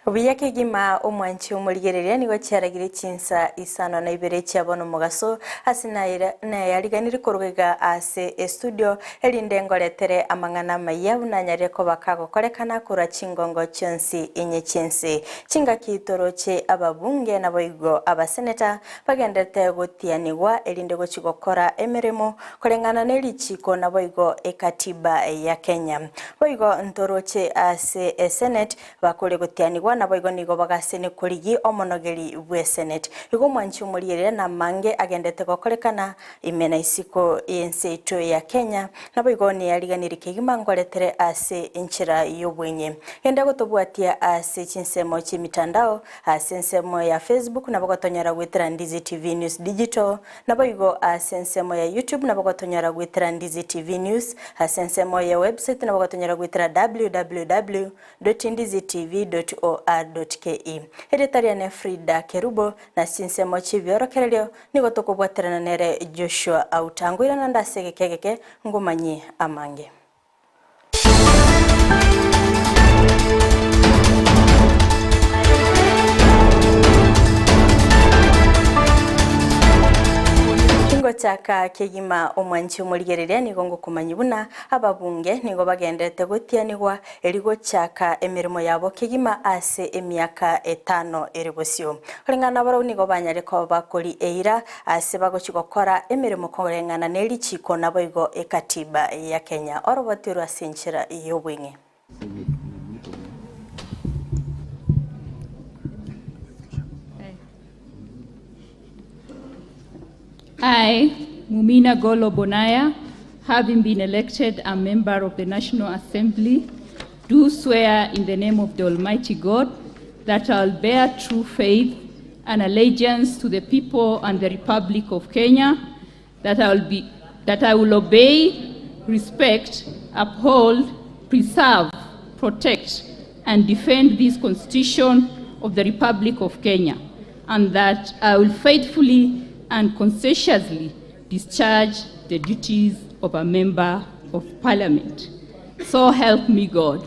Obiyake gima omwanchi omurigereria nigo cyaragire cinsa isano na ibere cyabona mugaso asina yariganiri kurwega ase studio elinde ngoretere amangana mayabu na nyare ko bakagokorekana kura cingongo cyonsi inye cinsi cinga kitoroche ababunge na boigo abaseneta bagendete gutianigwa elinde gochigokora emeremo korengana nerichiko na boigo ekatiba ya Kenya boigo ntoroche ase senate bakore gutianigwa na boigo nigo bagasene kurigi omonogeri bwe senate igo mwanchi umurire na mange agendete gokorekana imena isiko yenseito ya Kenya na boigo ni yariganire kigima ngoretere ase inchira yobwenye enda gotobwatia ase chinsemo chimitandao ase nsemo ya Facebook na bagotonyara gwitira Ndizi TV News Digital na boigo ase nsemo ya YouTube na bagotonyara gwitira Ndizi TV News ase nsemo ya website na bagotonyara gwitira www.ndizitv.or.ke Editaria Frida Kerubo na sinsemo chivyorokerelyo nigo tokobwaterana nere Joshua Autangwira na ndasege kegeke ngumanyi amange. Chaka kegima omwanchi omurigereria nigo ngokumanyibuna ababunge nigo bagendete gutianigwa erigo chaka emirimo yabo kegima ase emyaka 5 erigosyo korengana baro nigo banyareko bakori eira ase bagochigokora emirimo korengana nerichiko naboigo ekatiba ya Kenya orobatiro asinchira yobwinge. I, Mumina Golo Bonaya, having been elected a member of the National Assembly, do swear in the name of the Almighty God that I will bear true faith and allegiance to the people and the Republic of Kenya, that I will obey, respect, uphold, preserve, protect, and defend this Constitution of the Republic of Kenya, and that I will faithfully and conscientiously discharge the duties of a member of Parliament. So help me God.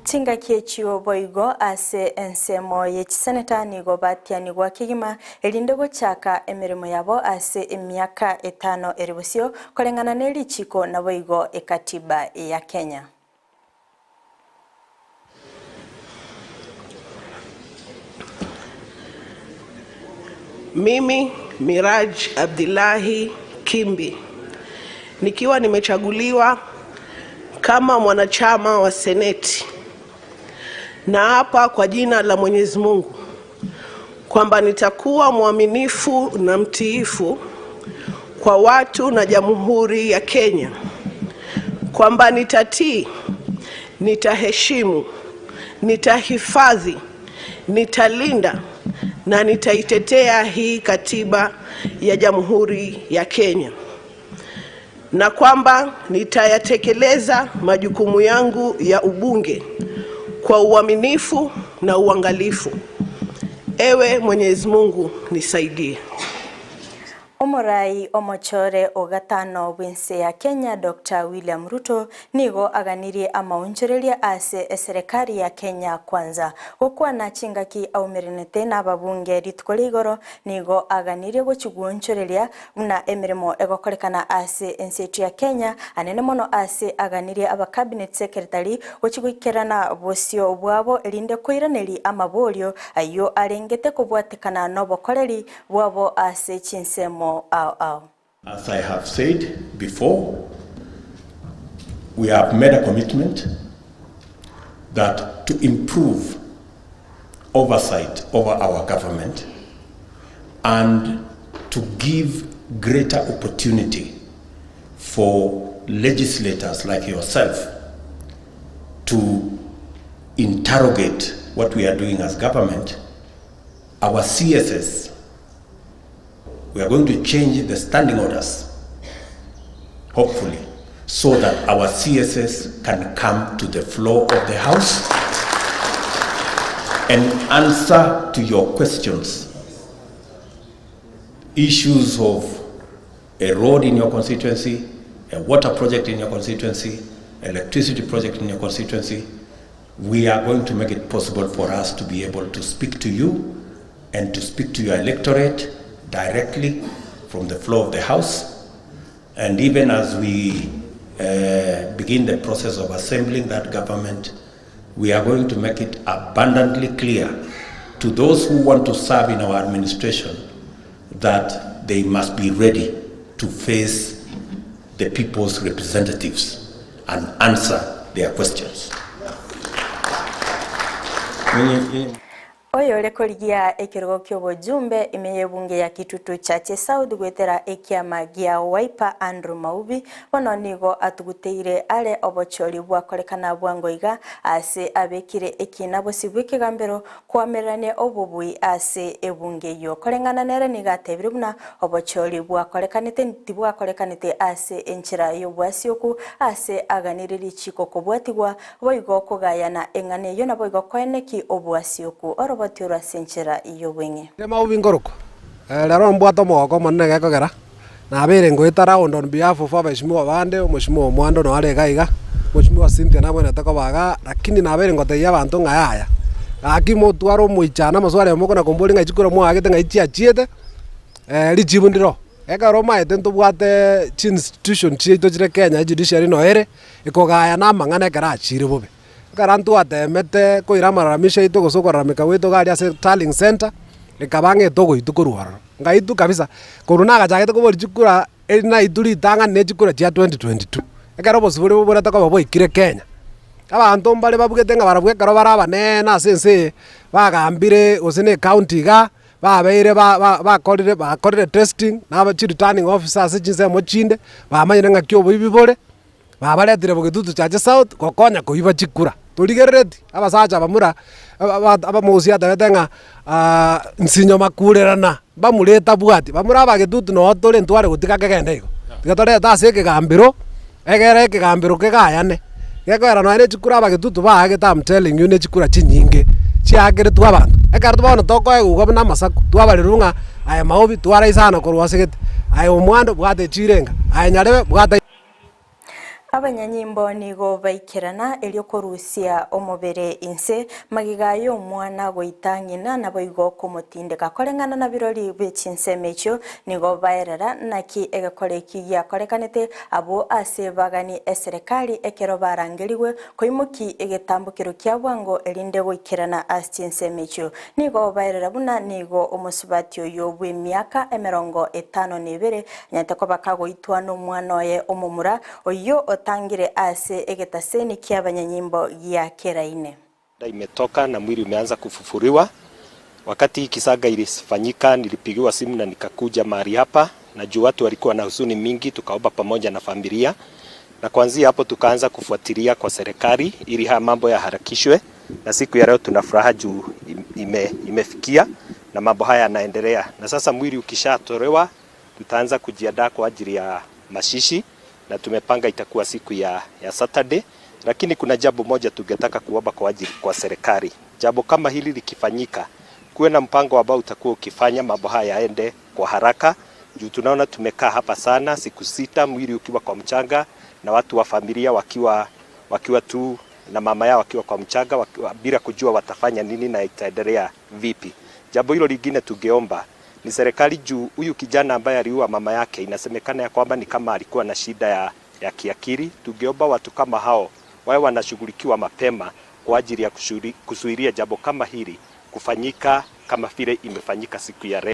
Tinga kiechio boigo ase ensemo ye seneta nigo batianigwa kigima elinde gochaka emirimo yabo ase emyaka 5 eribusio korengana nerichiko na boigo ekatiba ya Kenya. Mimi Miraj Abdillahi Kimbi nikiwa nimechaguliwa kama mwanachama wa seneti na hapa kwa jina la Mwenyezi Mungu kwamba nitakuwa mwaminifu na mtiifu kwa watu na Jamhuri ya Kenya, kwamba nitatii, nitaheshimu, nitahifadhi, nitalinda na nitaitetea hii katiba ya Jamhuri ya Kenya, na kwamba nitayatekeleza majukumu yangu ya ubunge kwa uaminifu na uangalifu. Ewe Mwenyezi Mungu nisaidie. Omorai omochore ogatano bwense ya Kenya Dr. William Ruto nigo aganirie amaunchereria ase serikali ya Kenya kwanza gukwa na chingaki aumirinete na babunge ritkoligoro nigo aganirie gochiguonchereria una emirimo egokorekana ase ensetu ya Kenya anene mono ase aganirie aba cabinet secretary gochiguikerana bosio bwabo elinde koiraneri amabolio ayo arengete kubwatekana nobokoreri bwabo ase chinsemo. As I have said before, we have made a commitment that to improve oversight over our government and to give greater opportunity for legislators like yourself to interrogate what we are doing as government, our CSS, we are going to change the standing orders, hopefully, so that our CSS can come to the floor of the House and answer to your questions. Issues of a road in your constituency, a water project in your constituency, electricity project in your constituency, we are going to make it possible for us to be able to speak to you and to speak to your electorate directly from the floor of the House. And even as we begin the process of assembling that government, we are going to make it abundantly clear to those who want to serve in our administration that they must be ready to face the people's representatives and answer their questions. Oyo rekorigia ekirogo ky'obujumbe imeye bunge ya Kitutu Chache South gwetera ekiama gia Wiper Andrew Maubi bono nigo atuguteire ale obochori bwakorekana bwangoiga ase abekire ekinabo sibwikigambero kwamerane obubui ase ebunge yo korengana nere nigatebire buna obochori bwakorekanite ntibwakorekanite ase enchira yo bwasioku ase aganiriri chiko kobwatigwa boigo kugayana engane yo nabo igo kweneki obwasioku orobotiura senchira iyo bwenge Maubi ngoroko lero mbwato moko monne gekogera na bere ngwita round on behalf of abeshimo bande omushimo mwando no ale gaiga mushimo Cynthia na bwana takobaga lakini na bere ngoteya abantu ngaya akimo twaro muichana masware moko na komboli ngachikura mwa agete ngaichia chiete lichibu ndiro eka roma etento bwate institution chito chire Kenya judiciary no ere ikogaya na mangane kara chire bobe karantu atemete koira maramisha ito gusokora mikaweto gari ase Starling Center ikabange togo itukuruara ngaitu kabisa koruna gachagete ko borchikura elina ituri tanga nechikura cha 2022 ekaro bosubure bobora takaba boikire Kenya abantu mbale babugete nga barabwe karo baraba nena sense bagambire osene county ga babeire bakorire testing na bachi returning officers chinse mochinde bamanyire nga kyo bibibore babaletire bogitutu Chache South kokonya koiba chikura tuligereti abasacha bamura abamusia atabetenga nsinyo makurerana bamureta bwati bamura bagitutu no tole ntware gutika kegende iko tigatore tase kigambiro egere kigambiro kegayane gekwera no ene chikura bagitutu baageta I'm telling you ne chikura chinyinge chiagere tu abantu ekartu bono toko egugo na masaku twabarirunga aya Maubi twara isana korwasegete aya omwando bwate chirenga aya nyarebe bwate abanyanyimbo nigo baikirana elio korusia omobere inse magigayo omwana goitangina nabo igo komotindeka korengana na birori bechinse mecho nigo baerera naki egakoreki ya korekanete abo ase bagani eserikali ekero barangeliwe koimuki egetambukiro kya bwango elinde goikirana aschinse mecho nigo baerera buna nigo omusubatio yo bwe miaka 52 nyateko bakagoitwa no mwana oye omumura oyo tangire ase egetaseni kia banyanyimbo ya keraine. Imetoka na mwili umeanza kufufuriwa. Wakati kisaga ilifanyika nilipigiwa simu na nikakuja mahali hapa. Najua watu walikuwa na huzuni mingi, tukaomba pamoja na familia. Na kuanzia hapo tukaanza kufuatilia kwa serikali ili haya mambo yaharakishwe. Na siku ya leo tunafuraha juu imefikia na mambo haya yanaendelea. Na sasa mwili ukishatolewa tutaanza kujiandaa kwa ajili ya mashishi. Na tumepanga itakuwa siku ya Saturday, lakini kuna jambo moja tungetaka kuomba kwa serikali. Jambo kama hili likifanyika, kuwe na mpango ambao utakuwa ukifanya mambo haya yaende kwa haraka. Juu tunaona tumekaa hapa sana siku 6 mwili ukiwa kwa mchanga na watu wa familia wakiwa tu na mama yao wakiwa kwa mchanga bila kujua watafanya nini na itaendelea vipi. Jambo hilo lingine tungeomba ni serikali juu huyu kijana ambaye aliua mama yake inasemekana ya kwamba ni kama alikuwa na shida ya kiakili. Tungeomba watu kama hao wao wanashughulikiwa mapema kwa ajili ya kuzuilia jambo kama hili kufanyika kama vile imefanyika siku ya leo.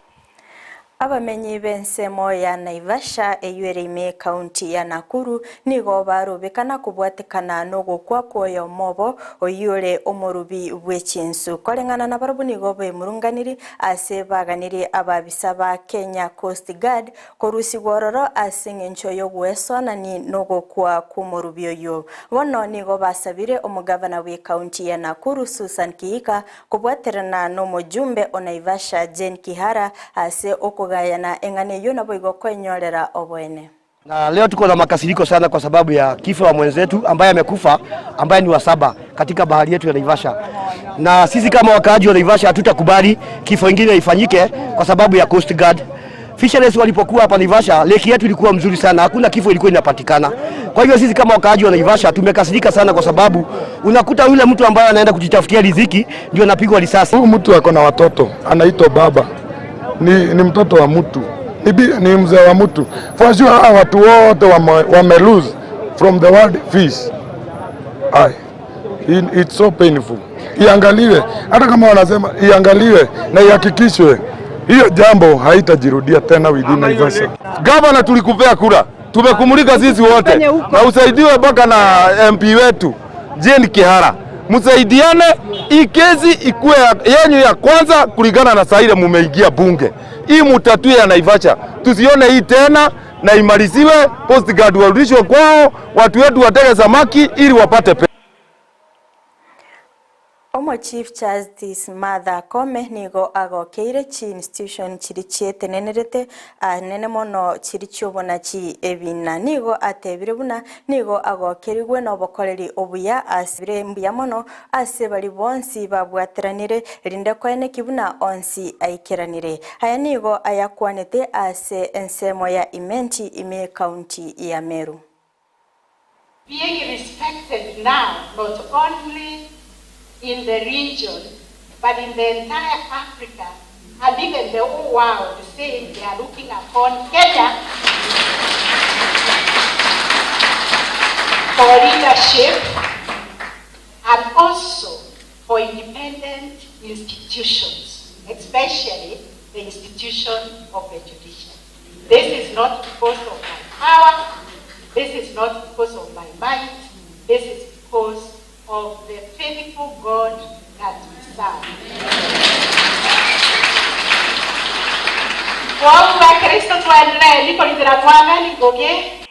Abamenyi bensemo ya Naivasha eyuerime county ya Nakuru nigo barubikana kubwatekana no gukwa yo mobo oyure omurubi bwechinsu korengana na barabu nigo be murunganiri ase baganiri ababisa ba Kenya Coast Guard korusi gororo asingencho yo gwesona ni no gukwa kumurubi yo wono nigo basabire omugavana we county ya Nakuru Susan Kiika kubwaterana no mujumbe o Naivasha Jen Kihara ase gayana engane yona boigo kwenyorera obwene. Na leo tuko na makasiriko sana kwa sababu ya kifo wa mwenzetu ambaye amekufa ambaye ni wa 7 katika bahari yetu ya Naivasha. Na sisi kama wakaaji wa Naivasha hatutakubali kifo kingine ifanyike kwa sababu ya Coast Guard. Fisheries walipokuwa hapa Naivasha, lake yetu ilikuwa mzuri sana, hakuna kifo ilikuwa inapatikana. Kwa hivyo sisi kama wakaaji wa Naivasha tumekasirika sana, kwa sababu unakuta yule mtu ambaye anaenda kujitafutia riziki ndio anapigwa risasi. Huyu mtu ako na watoto, anaitwa baba, ni mtoto wa mtu, ni mzee wa mtu. For sure watu wote wame lose from the word fish. It's so painful. Iangaliwe, hata kama wanasema iangaliwe na ihakikishwe hiyo jambo haitajirudia tena within Naivasha. Gavana, tulikupea kura, tumekumulika sisi wote, na usaidiwe mpaka na MP wetu Jane Kihara, msaidiane hii kesi ikuwe yenyu ya kwanza kulingana na saa ile mumeingia bunge. Hii mutatue ya Naivasha, tusione hii tena, na imaliziwe, Coast Guard warudishwe kwao, watu wetu watege samaki ili wapate pesa. Omo Chief Justice Martha Koome nigo agokeire chi institution chiri chietenenerete nene mono chiri chiobona chi ebina nigo atebire buna nigo agokerigwe n'obokoreri obuya asibire mbuya mono ase bali bonsi babwateranire rinde kwene kibuna onsi aikeranire aya nigo ayakwanete ase ensemo ya Imenti ime county ya Meru. Being respected now not only in the region, but in the entire Africa, and even the whole world, saying they are looking upon Kenya for leadership and also for independent institutions, especially the institution of the judiciary. This is not because of my power, this is not because of my might, this is because of the faithful God that we serve. Kwa Kristo tuendelee niko nitarakwanga nikoge.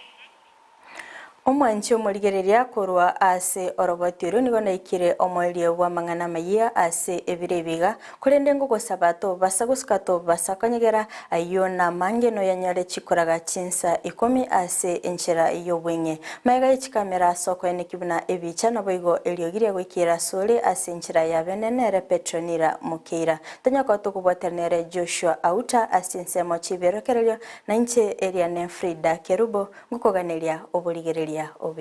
Omwanchi omurigereria korwa ase orobotiro nigo naikire omoirie bwa mang'ana maiya ase ebirebiga kurende ngo gosabato basaguskato basakanyegera ayona mangeno yanyare chikoraga chinsa 10 ase enchera yobwenge maiga echikamera soko ene kibuna ebicha naboigo eliogire gwikira sole ase enchera ya benenere Petronira Mukeira tanyako tukubwatanere Joshua Auta ase nsemo chiberokererio na inche eria Frida Kerubo ngukoganeria oburigereria obi